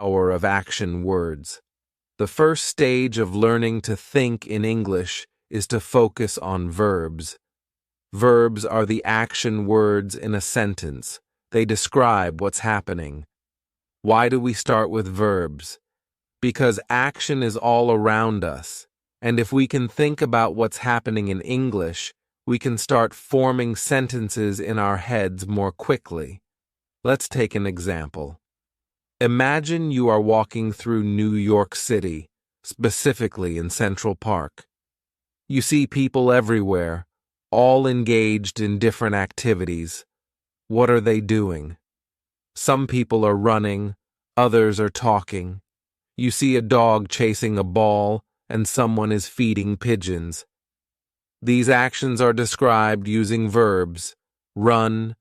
power of action words. The first stage of learning to think in English is to focus on verbs. Verbs are the action words in a sentence. They describe what's happening. Why do we start with verbs? Because action is all around us, and if we can think about what's happening in English, we can start forming sentences in our heads more quickly. Let's take an example. Imagine you are walking through New York City, specifically in Central Park. You see people everywhere, all engaged in different activities. What are they doing? Some people are running, others are talking. You see a dog chasing a ball, and someone is feeding pigeons. These actions are described using verbs: run,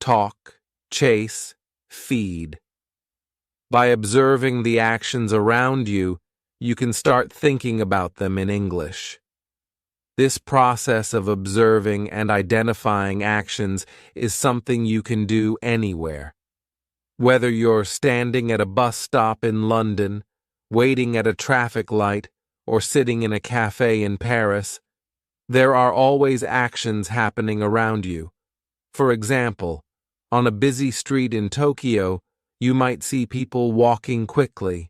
talk, chase, feed. By observing the actions around you, you can start thinking about them in English. This process of observing and identifying actions is something you can do anywhere. Whether you're standing at a bus stop in London, waiting at a traffic light, or sitting in a cafe in Paris, there are always actions happening around you. For example, on a busy street in Tokyo, you might see people walking quickly,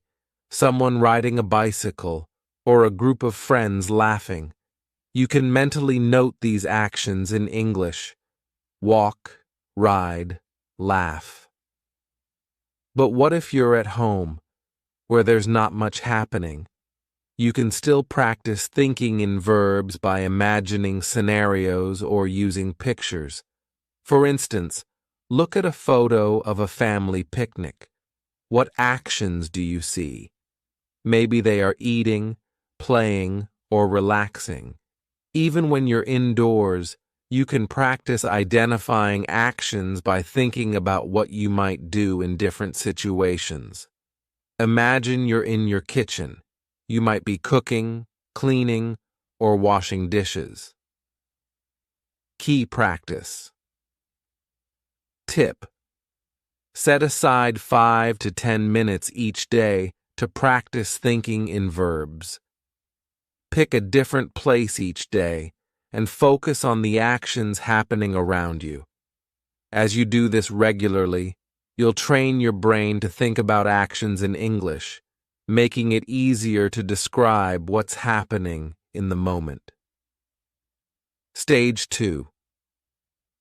someone riding a bicycle, or a group of friends laughing. You can mentally note these actions in English: walk, ride, laugh. But what if you're at home, where there's not much happening? You can still practice thinking in verbs by imagining scenarios or using pictures. For instance, look at a photo of a family picnic. What actions do you see? Maybe they are eating, playing, or relaxing. Even when you're indoors, you can practice identifying actions by thinking about what you might do in different situations. Imagine you're in your kitchen. You might be cooking, cleaning, or washing dishes. Key practice. Tip: set aside 5 to 10 minutes each day to practice thinking in verbs. Pick a different place each day and focus on the actions happening around you. As you do this regularly, you'll train your brain to think about actions in English, making it easier to describe what's happening in the moment. Stage 2.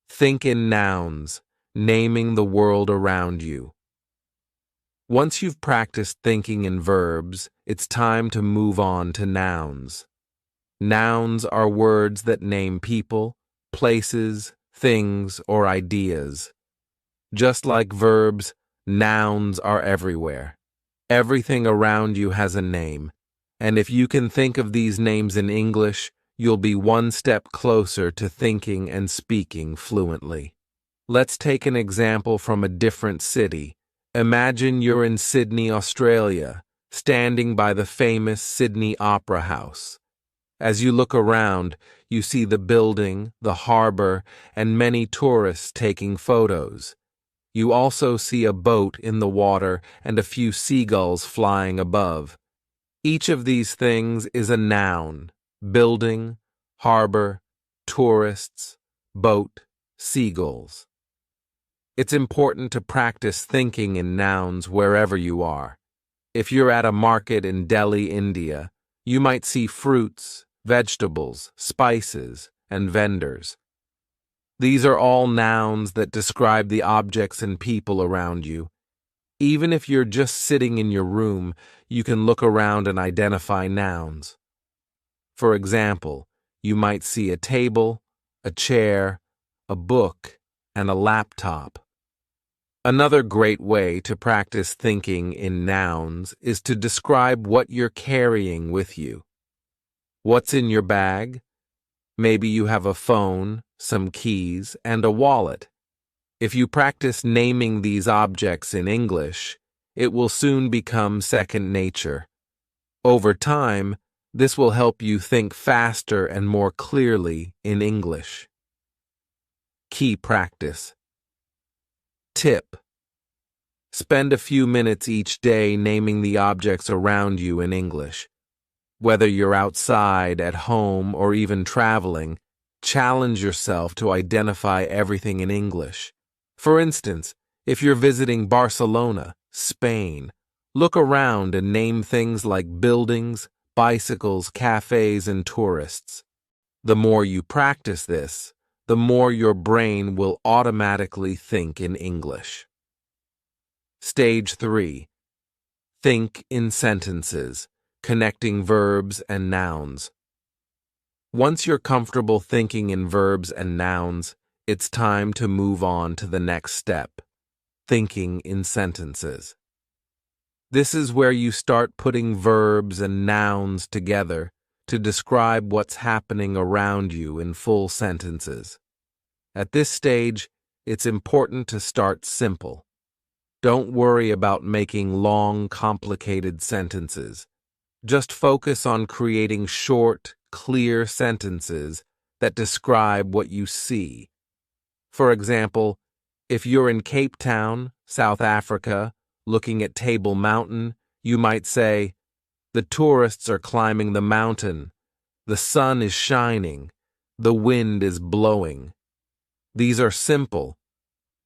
Think in nouns, naming the world around you. Once you've practiced thinking in verbs, it's time to move on to nouns. Nouns are words that name people, places, things, or ideas. Just like verbs, nouns are everywhere. Everything around you has a name, and if you can think of these names in English, you'll be one step closer to thinking and speaking fluently. Let's take an example from a different city. Imagine you're in Sydney, Australia, standing by the famous Sydney Opera House. As you look around, you see the building, the harbor, and many tourists taking photos. You also see a boat in the water and a few seagulls flying above. Each of these things is a noun: building, harbor, tourists, boat, seagulls. It's important to practice thinking in nouns wherever you are. If you're at a market in Delhi, India, you might see fruits, vegetables, spices, and vendors. These are all nouns that describe the objects and people around you. Even if you're just sitting in your room, you can look around and identify nouns. For example, you might see a table, a chair, a book, and a laptop. Another great way to practice thinking in nouns is to describe what you're carrying with you. What's in your bag? Maybe you have a phone, some keys, and a wallet. If you practice naming these objects in English, it will soon become second nature. Over time, this will help you think faster and more clearly in English. Key practice. Tip: Spend a few minutes each day naming the objects around you in English. Whether you're outside, at home, or even traveling, challenge yourself to identify everything in English. For instance, if you're visiting Barcelona, Spain, look around and name things like buildings, bicycles, cafes, and tourists. The more you practice this, the more your brain will automatically think in English. Stage 3. Think in sentences, connecting verbs and nouns. Once you're comfortable thinking in verbs and nouns, it's time to move on to the next step, thinking in sentences. This is where you start putting verbs and nouns together to describe what's happening around you in full sentences. At this stage, it's important to start simple. Don't worry about making long, complicated sentences. Just focus on creating short, clear sentences that describe what you see. For example, if you're in Cape Town, South Africa, looking at Table Mountain, you might say, "The tourists are climbing the mountain. The sun is shining. The wind is blowing." These are simple,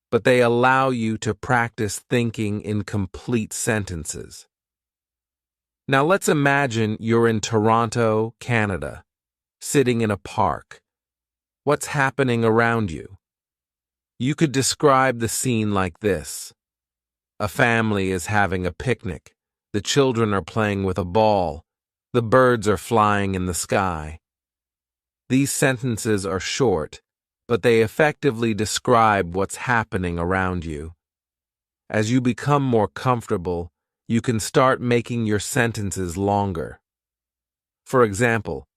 but they allow you to practice thinking in complete sentences. Now let's imagine you're in Toronto, Canada, sitting in a park. What's happening around you? You could describe the scene like this. A family is having a picnic. The children are playing with a ball. The birds are flying in the sky. These sentences are short, but they effectively describe what's happening around you. As you become more comfortable, you can start making your sentences longer. For example,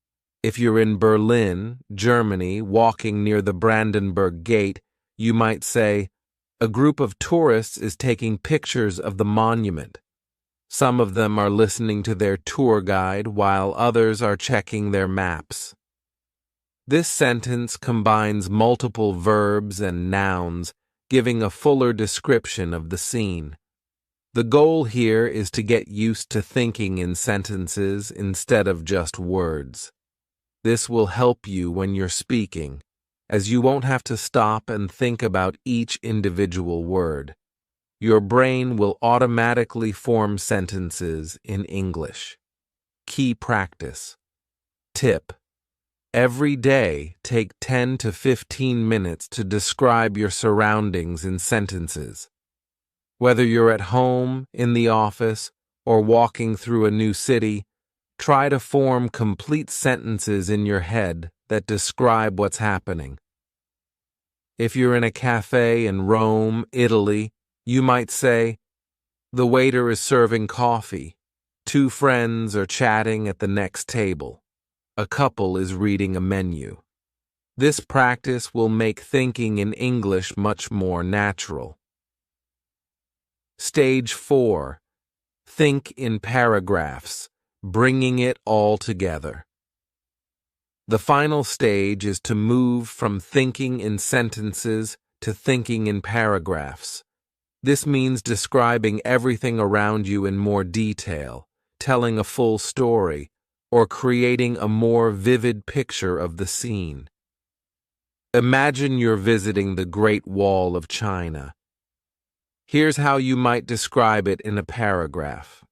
if you're in Berlin, Germany, walking near the Brandenburg Gate, you might say, "A group of tourists is taking pictures of the monument. Some of them are listening to their tour guide while others are checking their maps." This sentence combines multiple verbs and nouns, giving a fuller description of the scene. The goal here is to get used to thinking in sentences instead of just words. This will help you when you're speaking, as you won't have to stop and think about each individual word. Your brain will automatically form sentences in English. Key practice. Tip: every day, take 10 to 15 minutes to describe your surroundings in sentences. Whether you're at home, in the office, or walking through a new city, try to form complete sentences in your head that describe what's happening. If you're in a cafe in Rome, Italy, you might say, "The waiter is serving coffee. Two friends are chatting at the next table. A couple is reading a menu." This practice will make thinking in English much more natural. Stage 4. Think in paragraphs, bringing it all together. The final stage is to move from thinking in sentences to thinking in paragraphs. This means describing everything around you in more detail, telling a full story, or creating a more vivid picture of the scene. Imagine you're visiting the Great Wall of China. Here's how you might describe it in a paragraph.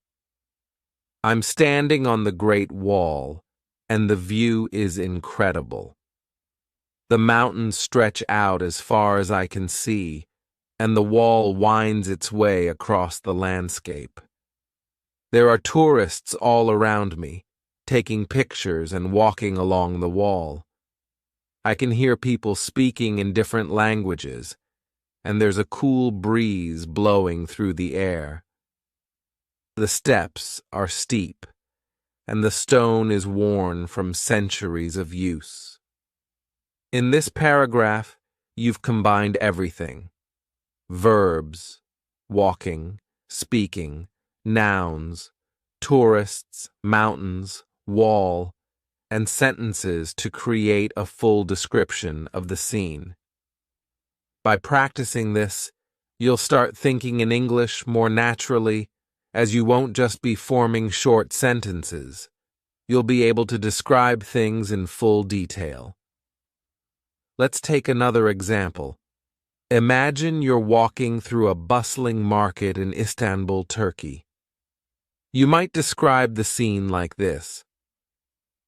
I'm standing on the Great Wall, and the view is incredible. The mountains stretch out as far as I can see, and the wall winds its way across the landscape. There are tourists all around me, taking pictures and walking along the wall. I can hear people speaking in different languages, and there's a cool breeze blowing through the air. The steps are steep, and the stone is worn from centuries of use. In this paragraph, you've combined everything: verbs, walking, speaking, nouns, tourists, mountains, wall, and sentences to create a full description of the scene. By practicing this, You'll start thinking in English more naturally, as you won't just be forming short sentences. You'll be able to describe things in full detail. Let's take another example. Imagine you're walking through a bustling market in Istanbul, Turkey. You might describe the scene like this.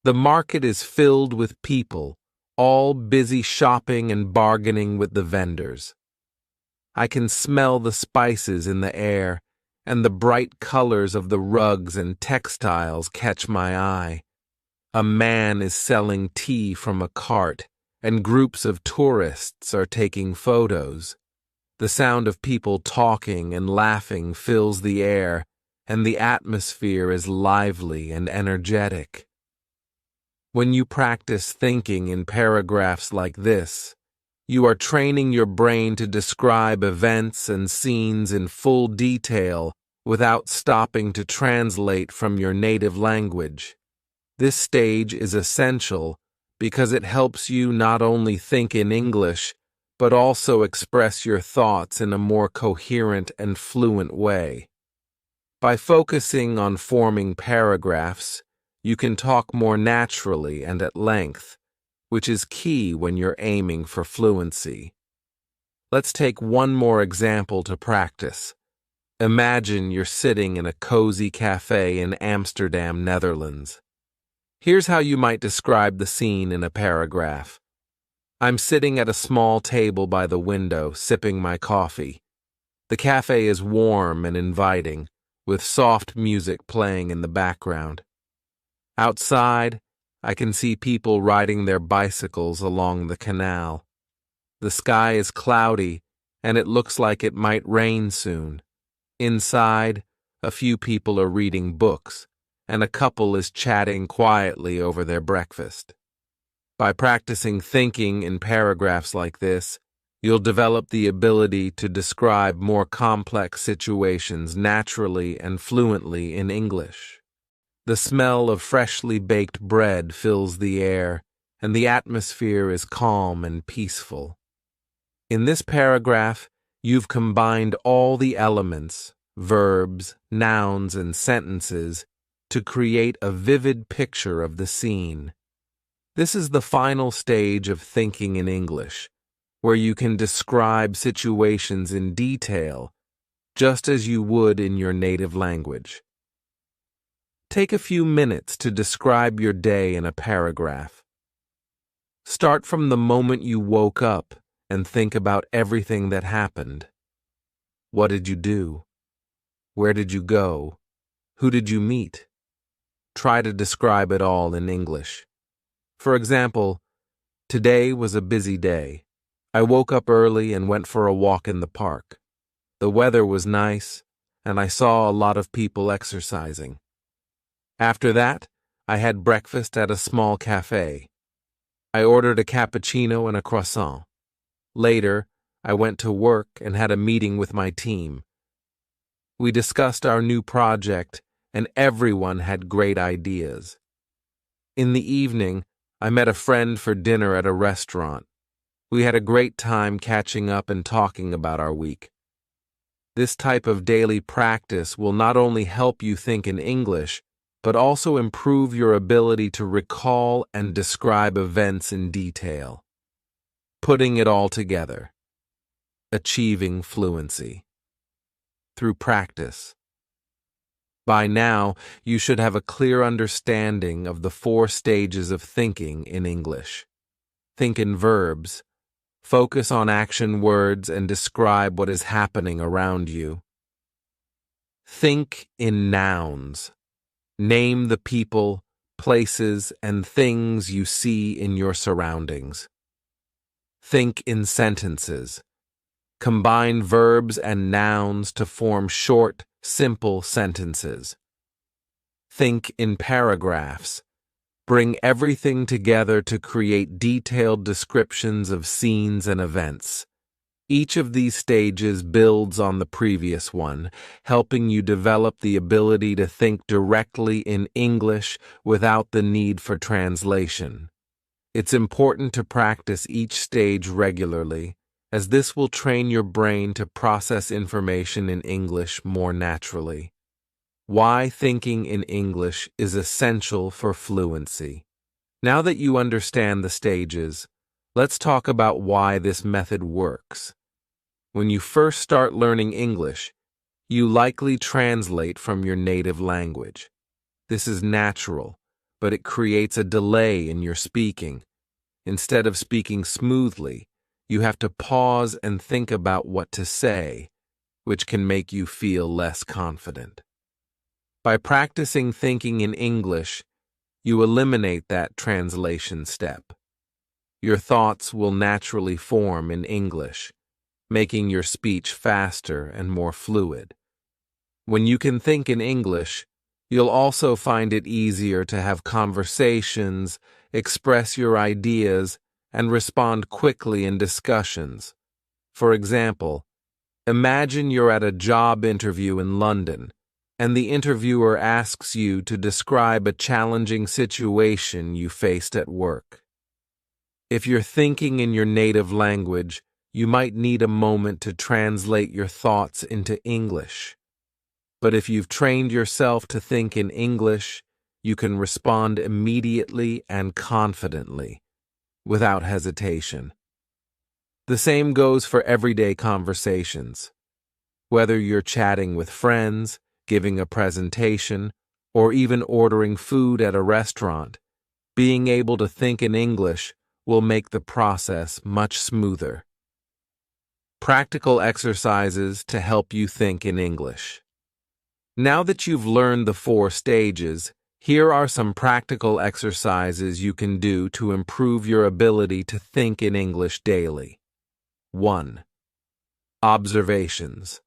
The market is filled with people, all busy shopping and bargaining with the vendors. I can smell the spices in the air, and the bright colors of the rugs and textiles catch my eye. A man is selling tea from a cart, and groups of tourists are taking photos. The sound of people talking and laughing fills the air, and the atmosphere is lively and energetic. When you practice thinking in paragraphs like this, you are training your brain to describe events and scenes in full detail without stopping to translate from your native language. This stage is essential because it helps you not only think in English, but also express your thoughts in a more coherent and fluent way. By focusing on forming paragraphs, you can talk more naturally and at length, which is key when you're aiming for fluency. Let's take one more example to practice. Imagine you're sitting in a cozy cafe in Amsterdam, Netherlands. Here's how you might describe the scene in a paragraph. I'm sitting at a small table by the window, sipping my coffee. The cafe is warm and inviting, with soft music playing in the background. Outside, I can see people riding their bicycles along the canal. The sky is cloudy, and it looks like it might rain soon. Inside, a few people are reading books, and a couple is chatting quietly over their breakfast. By practicing thinking in paragraphs like this, you'll develop the ability to describe more complex situations naturally and fluently in English. The smell of freshly baked bread fills the air, and the atmosphere is calm and peaceful. In this paragraph, you've combined all the elements, verbs, nouns, and sentences, to create a vivid picture of the scene. This is the final stage of thinking in English, where you can describe situations in detail, just as you would in your native language. Take a few minutes to describe your day in a paragraph. Start from the moment you woke up and think about everything that happened. What did you do? Where did you go? Who did you meet? Try to describe it all in English. For example, today was a busy day. I woke up early and went for a walk in the park. The weather was nice, and I saw a lot of people exercising. After that, I had breakfast at a small cafe. I ordered a cappuccino and a croissant. Later, I went to work and had a meeting with my team. We discussed our new project, and everyone had great ideas. In the evening, I met a friend for dinner at a restaurant. We had a great time catching up and talking about our week. This type of daily practice will not only help you think in English, but also improve your ability to recall and describe events in detail. Putting it all together. Achieving fluency. Through practice. By now, you should have a clear understanding of the 4 stages of thinking in English. Think in verbs. Focus on action words and describe what is happening around you. Think in nouns. Name the people, places, and things you see in your surroundings. Think in sentences. Combine verbs and nouns to form short, simple sentences. Think in paragraphs. Bring everything together to create detailed descriptions of scenes and events. Each of these stages builds on the previous one, helping you develop the ability to think directly in English without the need for translation. It's important to practice each stage regularly, as this will train your brain to process information in English more naturally. Why thinking in English is essential for fluency. Now that you understand the stages, let's talk about why this method works. When you first start learning English, you likely translate from your native language. This is natural, but it creates a delay in your speaking. Instead of speaking smoothly, you have to pause and think about what to say, which can make you feel less confident. By practicing thinking in English, you eliminate that translation step. Your thoughts will naturally form in English, making your speech faster and more fluid. When you can think in English, you'll also find it easier to have conversations, express your ideas, and respond quickly in discussions. For example, imagine you're at a job interview in London, and the interviewer asks you to describe a challenging situation you faced at work. If you're thinking in your native language, you might need a moment to translate your thoughts into English. But if you've trained yourself to think in English, you can respond immediately and confidently, without hesitation. The same goes for everyday conversations. Whether you're chatting with friends, giving a presentation, or even ordering food at a restaurant, being able to think in English will make the process much smoother. Practical exercises to help you think in English. Now that you've learned the 4 stages, here are some practical exercises you can do to improve your ability to think in English daily. 1. Observations.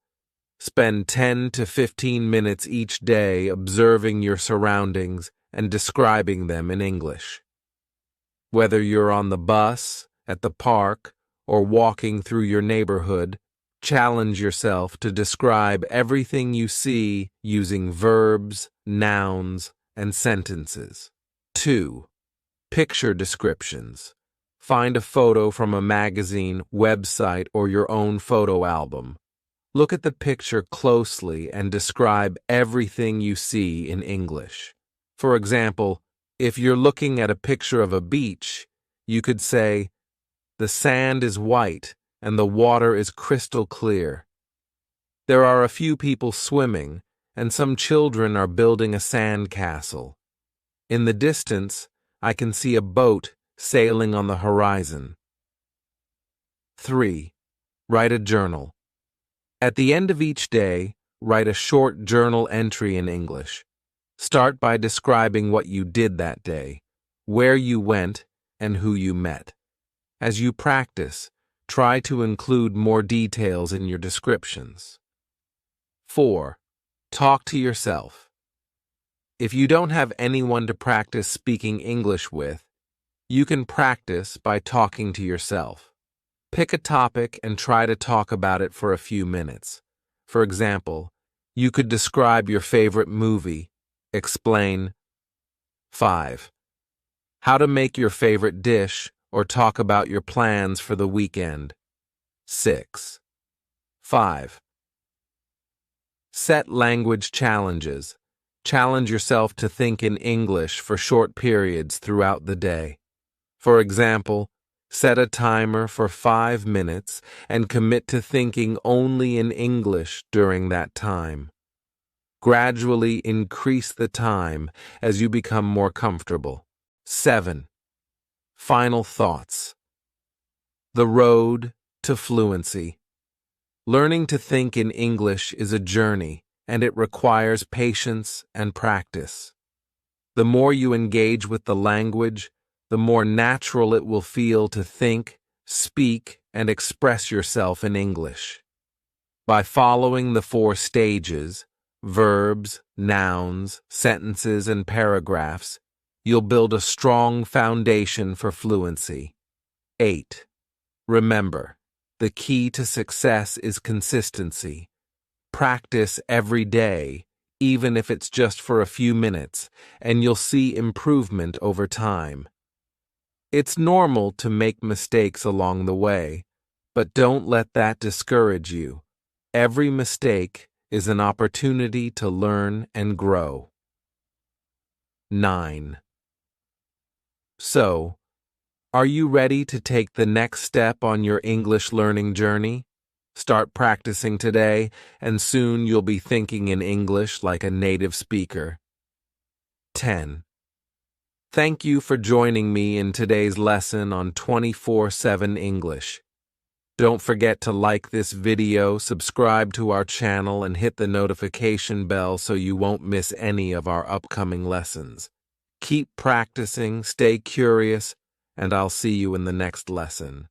Spend 10 to 15 minutes each day observing your surroundings and describing them in English. Whether you're on the bus, at the park, or walking through your neighborhood, challenge yourself to describe everything you see using verbs, nouns, and sentences. 2. Picture descriptions. Find a photo from a magazine, website, or your own photo album. Look at the picture closely and describe everything you see in English. For example, if you're looking at a picture of a beach, you could say, "The sand is white and the water is crystal clear. There are a few people swimming, and some children are building a sand castle. In the distance, I can see a boat sailing on the horizon." 3. Write a journal. At the end of each day, write a short journal entry in English. Start by describing what you did that day, where you went, and who you met. As you practice, try to include more details in your descriptions. 4. Talk to yourself. If you don't have anyone to practice speaking English with, you can practice by talking to yourself. Pick a topic and try to talk about it for a few minutes. For example, you could describe your favorite movie. Explain. 5. How to make your favorite dish or talk about your plans for the weekend. 6. 5. Set language challenges. Challenge yourself to think in English for short periods throughout the day. For example, set a timer for 5 minutes and commit to thinking only in English during that time. Gradually increase the time as you become more comfortable. 7. Final thoughts. The road to fluency. Learning to think in English is a journey, and it requires patience and practice. The more you engage with the language, the more natural it will feel to think, speak, and express yourself in English. By following the 4 stages, verbs, nouns, sentences, and paragraphs, you'll build a strong foundation for fluency. 8. Remember, the key to success is consistency. Practice every day, even if it's just for a few minutes, and you'll see improvement over time. It's normal to make mistakes along the way, But don't let that discourage you. Every mistake is an opportunity to learn and grow. 9. So, are you ready to take the next step on your English learning journey? Start practicing today, and soon you'll be thinking in English like a native speaker. 10. Thank you for joining me in today's lesson on 24/7 English. Don't forget to like this video, subscribe to our channel, and hit the notification bell so you won't miss any of our upcoming lessons. Keep practicing, stay curious, and I'll see you in the next lesson.